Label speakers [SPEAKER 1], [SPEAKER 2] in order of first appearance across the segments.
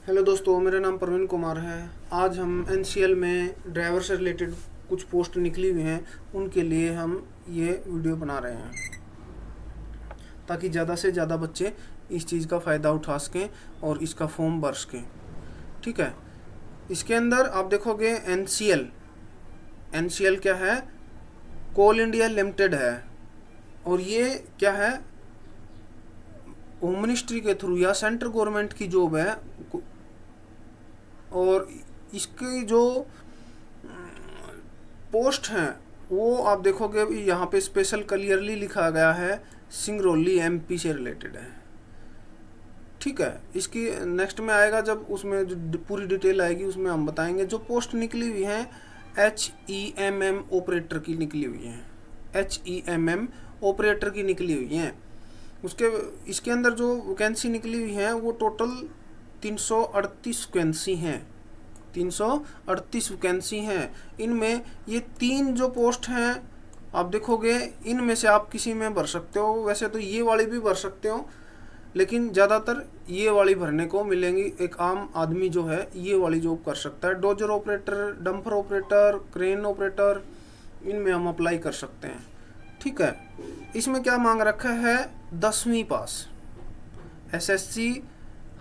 [SPEAKER 1] Hello दोस्तों, मेरा नाम प्रवीण कुमार है। आज हम एनसीएल में ड्राइवर से रिलेटेड कुछ पोस्ट निकली हुई हैं, उनके लिए हम ये वीडियो बना रहे हैं ताकि ज़्यादा से ज़्यादा बच्चे इस चीज़ का फ़ायदा उठा सकें और इसका फॉर्म भर सकें। ठीक है, इसके अंदर आप देखोगे एनसीएल क्या है, कोल इंडिया लिमिटेड है। और ये क्या है, होम मिनिस्ट्री के थ्रू या सेंट्रल गवर्नमेंट की जॉब है। और इसकी जो पोस्ट हैं वो आप देखोगे यहाँ पे स्पेशल क्लियरली लिखा गया है, सिंगरौली एमपी से रिलेटेड है। ठीक है, इसकी नेक्स्ट में आएगा, जब उसमें जो पूरी डिटेल आएगी उसमें हम बताएंगे। जो पोस्ट निकली हुई हैं HEMM ऑपरेटर की निकली हुई हैं, HEMM ऑपरेटर की निकली हुई हैं। इसके अंदर जो वैकेंसी निकली हुई हैं वो टोटल 338 वैकेंसी हैं, 338 वैकेंसी हैं। इनमें ये 3 जो पोस्ट हैं आप देखोगे, इनमें से आप किसी में भर सकते हो। वैसे तो ये वाली भी भर सकते हो, लेकिन ज़्यादातर ये वाली भरने को मिलेंगी। एक आम आदमी जो है ये वाली जॉब कर सकता है। Dozer operator, dumper operator, crane operator, इनमें हम अप्लाई कर सकते हैं। ठीक है, इसमें क्या मांग रखा है, 10वीं पास, SSC,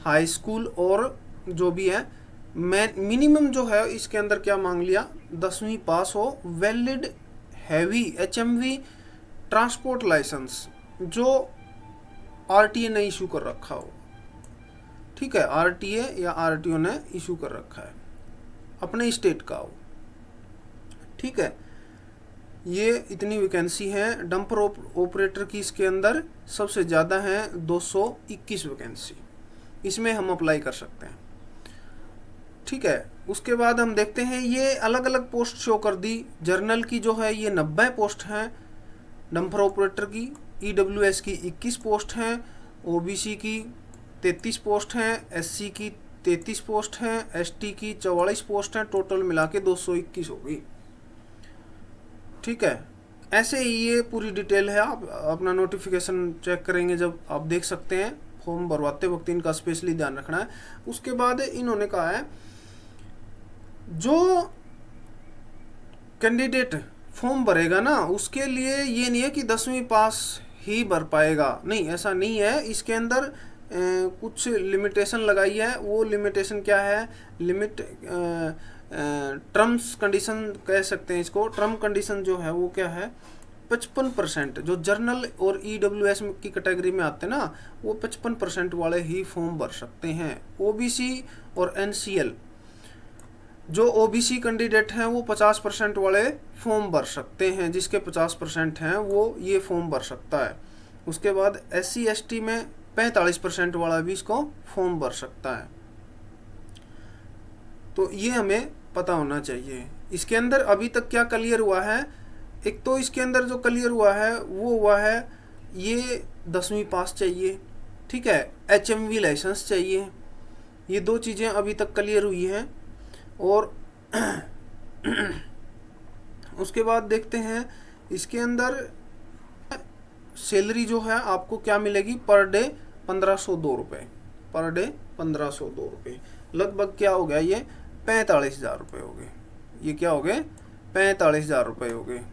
[SPEAKER 1] हाई स्कूल और जो भी है मिनिमम जो है इसके अंदर क्या मांग लिया, 10वीं पास हो, valid heavy HMV transport licence जो RTA ने इशू कर रखा हो। ठीक है, RTA या RTO ने इशू कर रखा है, अपने स्टेट का हो। ठीक है, ये इतनी वैकेंसी है। डंपर ऑपरेटर की इसके अंदर सबसे ज़्यादा है, 221 वैकेंसी, इसमें हम अप्लाई कर सकते हैं। ठीक है, उसके बाद हम देखते हैं ये अलग अलग पोस्ट शो कर दी। जर्नल की जो है ये 90 पोस्ट हैं, डंपर ऑपरेटर की, EWS की 21 पोस्ट हैं, OBC की 33 पोस्ट हैं, SC की 33 पोस्ट हैं, ST की 44 पोस्ट हैं, टोटल मिला के 221 होगी। ठीक है, ऐसे ही ये पूरी डिटेल है। आप अपना नोटिफिकेशन चेक करेंगे जब, आप देख सकते हैं। फॉर्म भरवाते वक्त इनका स्पेशली ध्यान रखना है। उसके बाद इन्होंने कहा है जो कैंडिडेट फॉर्म भरेगा ना, उसके लिए ये नहीं है कि 10वीं पास ही भर पाएगा, नहीं, ऐसा नहीं है। इसके अंदर कुछ लिमिटेशन लगाई है। वो लिमिटेशन क्या है, टर्म्स कंडीशन कह सकते हैं इसको। टर्म कंडीशन जो है वो क्या है, 55%। जो जर्नल और EWS की कैटेगरी में आते हैं ना, वो 55% वाले ही फॉर्म भर सकते हैं। OBC और NCL, जो OBC कैंडिडेट हैं वो 50% वाले फॉर्म भर सकते हैं। जिसके 50% हैं वो ये फॉर्म भर सकता है। उसके बाद SC ST में 45% वाला भी इसको फॉर्म भर सकता है। तो ये हमें पता होना चाहिए। इसके अंदर अभी तक क्या क्लियर हुआ है, एक तो इसके अंदर जो क्लियर हुआ है वो हुआ है ये 10वीं पास चाहिए। ठीक है, HMV लाइसेंस चाहिए। ये 2 चीज़ें अभी तक क्लियर हुई हैं। और उसके बाद देखते हैं इसके अंदर सैलरी जो है आपको क्या मिलेगी, पर डे 1502 रुपये, पर डे 1502 रुपये। लगभग क्या हो गया, ये 45,000 रुपये हो गए। ये क्या हो गए, 45,000 रुपये हो गए।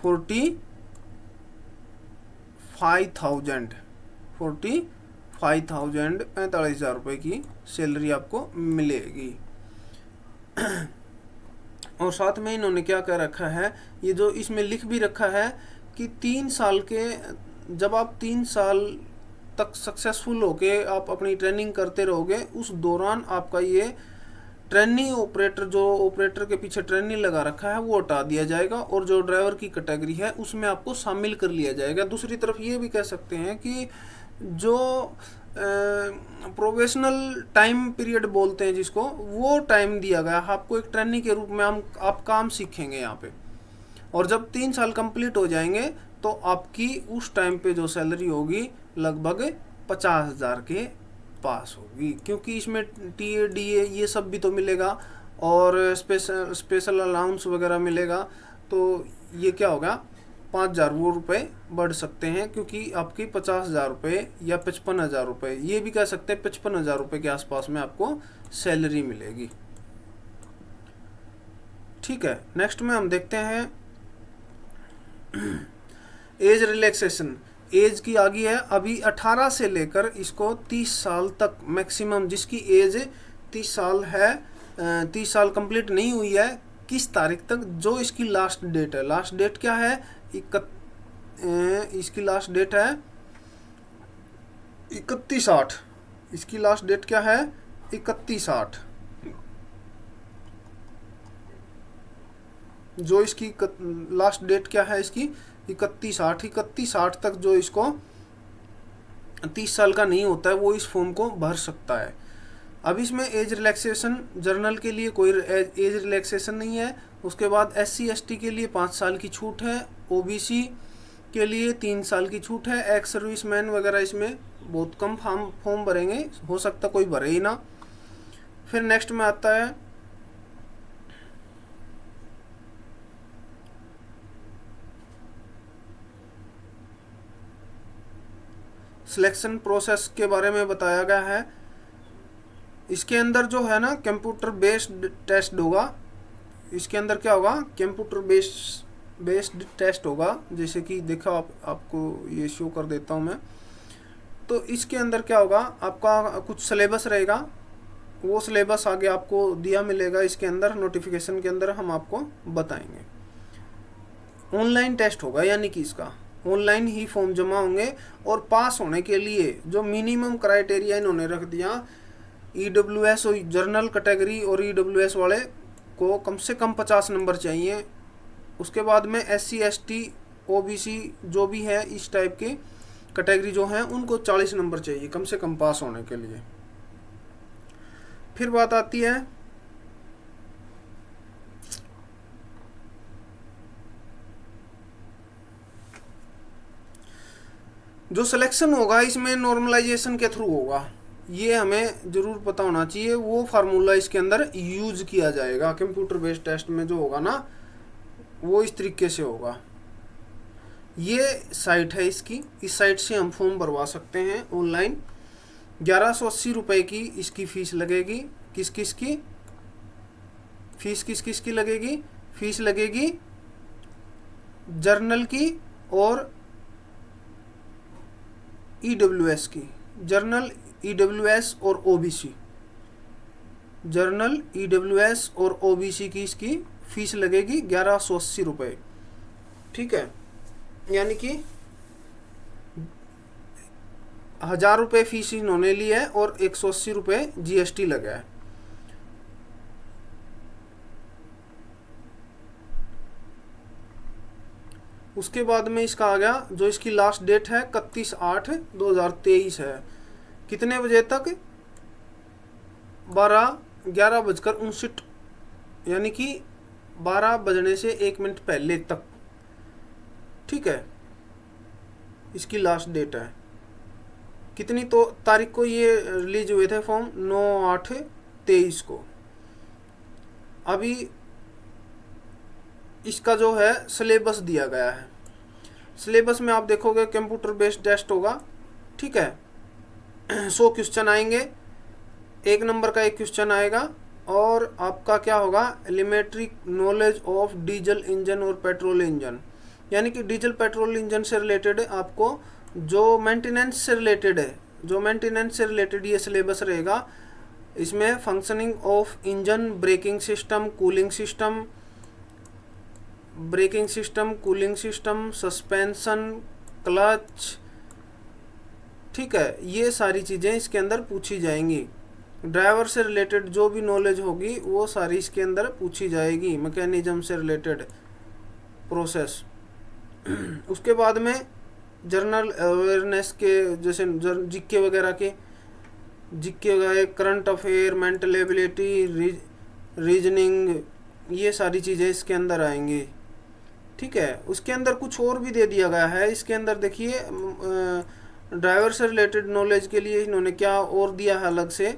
[SPEAKER 1] 45,000 45,000 रुपये की सैलरी आपको मिलेगी। और साथ में इन्होंने क्या कर रखा है, ये जो इसमें लिख भी रखा है कि 3 साल के, जब आप 3 साल तक सक्सेसफुल होके आप अपनी ट्रेनिंग करते रहोगे, उस दौरान आपका ये ट्रेनिंग ऑपरेटर, जो ऑपरेटर के पीछे ट्रेनिंग लगा रखा है, वो हटा दिया जाएगा और जो ड्राइवर की कैटेगरी है उसमें आपको शामिल कर लिया जाएगा। दूसरी तरफ ये भी कह सकते हैं कि जो प्रोफेशनल टाइम पीरियड बोलते हैं जिसको, वो टाइम दिया गया आपको एक ट्रेनिंग के रूप में। आप काम सीखेंगे यहाँ पे, और जब 3 साल कंप्लीट हो जाएंगे तो आपकी उस टाइम पे जो सैलरी होगी लगभग 50,000 के पास होगी, क्योंकि इसमें TA DA ये सब भी तो मिलेगा और स्पेशल अलाउंस वगैरह मिलेगा। तो ये क्या होगा, 5,000 वो रुपये बढ़ सकते हैं, क्योंकि आपकी 50,000 रुपये या 55,000 रुपये, ये भी कह सकते हैं 55,000 रुपये के आसपास में आपको सैलरी मिलेगी। ठीक है, नेक्स्ट में हम देखते हैं एज रिलैक्सेशन। एज की आ गई है अभी 18 से लेकर इसको 30 साल तक मैक्सिमम, जिसकी एज 30 साल है, 30 साल कंप्लीट नहीं हुई है, किस तारीख तक, जो इसकी लास्ट डेट है। लास्ट डेट क्या है, इसकी लास्ट डेट है 31/8। इसकी लास्ट डेट क्या है, 31/8। जो इसकी लास्ट डेट क्या है इसकी 31/8। 31/8 तक जो इसको 30 साल का नहीं होता है वो इस फॉर्म को भर सकता है। अब इसमें एज रिलैक्सेशन, जर्नल के लिए कोई एज रिलैक्सेशन नहीं है। उसके बाद SC ST के लिए 5 साल की छूट है, OBC के लिए 3 साल की छूट है, एक्स सर्विसमैन वगैरह इसमें बहुत कम फॉर्म भरेंगे, हो सकता कोई भरे ही ना। फिर नेक्स्ट में आता है सिलेक्शन प्रोसेस के बारे में बताया गया है। इसके अंदर जो है ना कंप्यूटर बेस्ड टेस्ट होगा। इसके अंदर क्या होगा, कंप्यूटर बेस्ड टेस्ट होगा। जैसे कि देखो आपको ये शो कर देता हूँ मैं। तो इसके अंदर क्या होगा, आपका कुछ सिलेबस रहेगा, वो सिलेबस आगे आपको दिया मिलेगा। इसके अंदर नोटिफिकेशन के अंदर हम आपको बताएंगे। ऑनलाइन टेस्ट होगा, यानी कि इसका ऑनलाइन ही फॉर्म जमा होंगे। और पास होने के लिए जो मिनिमम क्राइटेरिया इन्होंने रख दिया, EWS और जर्नल कैटेगरी और EWS वाले को कम से कम 50 नंबर चाहिए। उसके बाद में SC ST OBC जो भी है इस टाइप के कैटेगरी जो हैं उनको 40 नंबर चाहिए कम से कम पास होने के लिए। फिर बात आती है जो सिलेक्शन होगा, इसमें नॉर्मलाइजेशन के थ्रू होगा। ये हमें जरूर पता होना चाहिए। वो फार्मूला इसके अंदर यूज किया जाएगा कंप्यूटर बेस्ड टेस्ट में जो होगा ना, वो इस तरीके से होगा। ये साइट है इसकी, इस साइट से हम फॉर्म भरवा सकते हैं ऑनलाइन। 1180 रुपये की इसकी फीस लगेगी। किस किस की लगेगी, फीस लगेगी जर्नल की और EWS की। जर्नल, EWS और OBC, जर्नल, EWS और OBC की इसकी फीस लगेगी 1180 रुपये। ठीक है, यानी कि 1000 रुपये फीस इन्होंने ली है और 180 रुपये GST लगा है। उसके बाद में इसका आ गया, जो इसकी लास्ट डेट है 31/8/2023 है। कितने बजे तक, 11:59, यानी कि 12 बजने से 1 मिनट पहले तक। ठीक है, इसकी लास्ट डेट है। कितनी तो तारीख को ये रिलीज हुए थे फॉर्म, 9/8/23 को। अभी इसका जो है सिलेबस दिया गया है। सिलेबस में आप देखोगे कंप्यूटर बेस्ड टेस्ट होगा। ठीक है, 100 क्वेश्चन आएंगे, 1 नंबर का 1 क्वेश्चन आएगा। और आपका क्या होगा, elementary knowledge of diesel engine और पेट्रोल इंजन, यानी कि डीजल पेट्रोल इंजन से रिलेटेड आपको जो मेंटेनेंस से रिलेटेड है, जो मेंटेनेंस से रिलेटेड ये सिलेबस रहेगा। इसमें functioning of engine, braking system, cooling system, cooling system, suspension, clutch. ठीक है, ये सारी चीज़ें इसके अंदर पूछी जाएंगी। ड्राइवर से रिलेटेड जो भी नॉलेज होगी वो सारी इसके अंदर पूछी जाएगी, मैकेनिज्म से रिलेटेड प्रोसेस। उसके बाद में जर्नल अवेयरनेस के, जैसे जिक्के वगैरह current affair, mental ability, reasoning, ये सारी चीज़ें इसके अंदर आएंगी। ठीक है, उसके अंदर कुछ और भी दे दिया गया है। इसके अंदर देखिए ड्राइवर से रिलेटेड नॉलेज के लिए इन्होंने क्या और दिया है अलग से,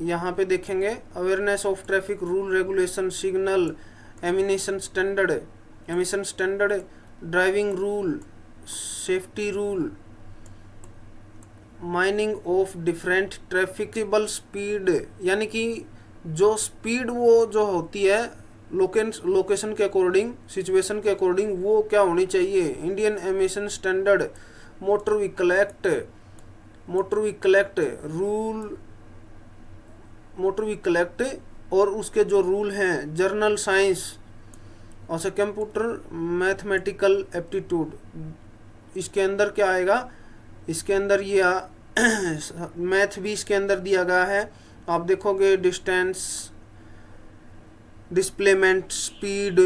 [SPEAKER 1] यहाँ पे देखेंगे। Awareness of traffic rule regulation, signal, emission standard, driving rule, safety rule, mining of different trafficable speed, यानी कि जो स्पीड वो जो होती है लोकेशन के अकॉर्डिंग, सिचुएशन के अकॉर्डिंग वो क्या होनी चाहिए। Indian emission standard, motor vehicle act rule, motor vehicle act और उसके जो रूल हैं, जर्नल साइंस और से कंप्यूटर मैथमेटिकल एप्टीट्यूड। इसके अंदर क्या आएगा, इसके अंदर ये मैथ भी इसके अंदर दिया गया है। आप देखोगे डिस्टेंस, डिस्प्लेसमेंट, स्पीड,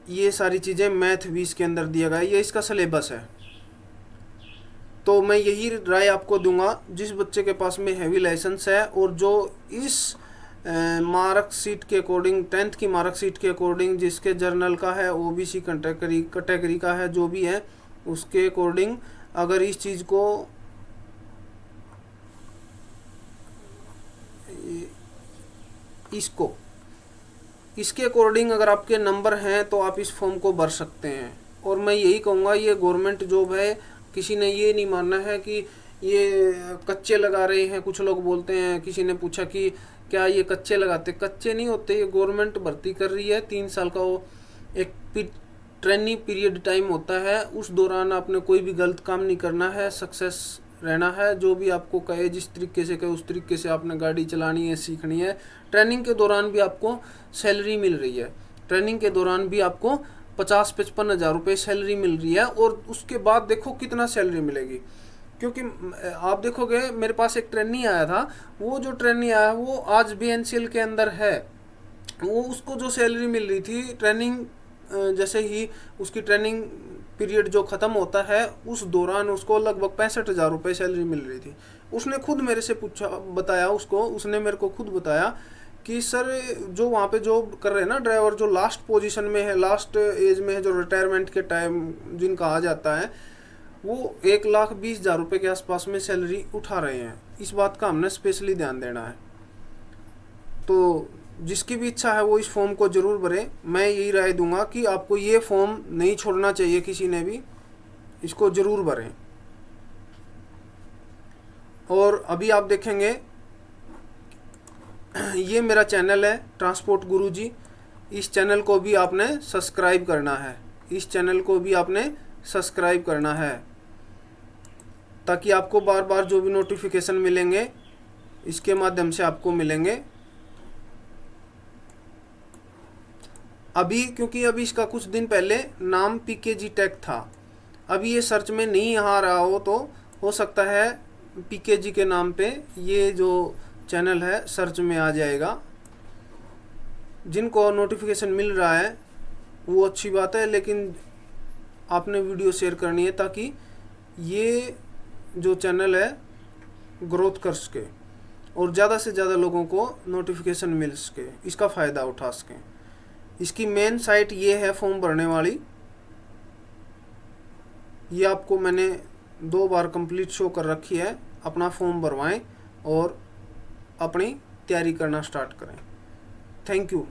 [SPEAKER 1] ये सारी चीज़ें मैथ भी इसके अंदर दिया गया है, ये इसका सिलेबस है। तो मैं यही राय आपको दूंगा, जिस बच्चे के पास में हैवी लाइसेंस है और जो इस मार्कशीट के अकॉर्डिंग, 10th की मार्कशीट के अकॉर्डिंग, जिसके जर्नल का है, ओबीसी कैटेगरी का है, जो भी है उसके अकॉर्डिंग अगर इस चीज़ को इसके अकॉर्डिंग अगर आपके नंबर हैं तो आप इस फॉर्म को भर सकते हैं। और मैं यही कहूँगा, ये गवर्नमेंट जॉब है, किसी ने ये नहीं मानना है कि ये कच्चे लगा रहे हैं। कुछ लोग बोलते हैं, किसी ने पूछा कि क्या ये कच्चे लगाते, कच्चे नहीं होते, ये गवर्नमेंट भर्ती कर रही है। 3 साल का वो एक ट्रेनिंग पीरियड टाइम होता है, उस दौरान आपने कोई भी गलत काम नहीं करना है, सक्सेस रहना है। जो भी आपको कहे, जिस तरीके से कहे उस तरीके से आपने गाड़ी चलानी है, सीखनी है। ट्रेनिंग के दौरान भी आपको सैलरी मिल रही है, ट्रेनिंग के दौरान भी आपको 50-55 हज़ार रुपये सैलरी मिल रही है। और उसके बाद देखो कितना सैलरी मिलेगी, क्योंकि आप देखोगे मेरे पास एक ट्रेनी आया था, वो जो ट्रेनी आया वो आज भी एनसीएल के अंदर है। वो उसको जो सैलरी मिल रही थी, ट्रेनिंग जैसे ही उसकी ट्रेनिंग पीरियड जो ख़त्म होता है उस दौरान उसको लगभग 65 हज़ार रुपये सैलरी मिल रही थी। उसने खुद मेरे से पूछा, बताया, उसने मेरे को खुद बताया कि सर जो वहाँ पे जॉब कर रहे हैं ना ड्राइवर, जो लास्ट पोजीशन में है, लास्ट एज में है, जो रिटायरमेंट के टाइम जिनका आ जाता है, वो 1,20,000 रुपये के आसपास में सैलरी उठा रहे हैं। इस बात का हमने स्पेशली ध्यान देना है। तो जिसकी भी इच्छा है वो इस फॉर्म को ज़रूर भरें। मैं यही राय दूंगा कि आपको ये फॉर्म नहीं छोड़ना चाहिए, किसी ने भी इसको ज़रूर भरें। और अभी आप देखेंगे ये मेरा चैनल है ट्रांसपोर्ट गुरुजी, इस चैनल को भी आपने सब्सक्राइब करना है, इस चैनल को भी आपने सब्सक्राइब करना है, ताकि आपको बार बार जो भी नोटिफिकेशन मिलेंगे इसके माध्यम से आपको मिलेंगे। अभी क्योंकि अभी इसका कुछ दिन पहले नाम पीकेजी टेक था, अभी ये सर्च में नहीं आ रहा हो, तो हो सकता है पीकेजी के नाम पे ये जो चैनल है सर्च में आ जाएगा। जिनको नोटिफिकेशन मिल रहा है वो अच्छी बात है, लेकिन आपने वीडियो शेयर करनी है ताकि ये जो चैनल है ग्रोथ कर सके और ज़्यादा से ज़्यादा लोगों को नोटिफिकेशन मिल सके, इसका फ़ायदा उठा सकें। इसकी मेन साइट ये है फॉर्म भरने वाली, ये आपको मैंने 2 बार कंप्लीट शो कर रखी है। अपना फॉर्म भरवाएं और अपनी तैयारी करना स्टार्ट करें। Thank you.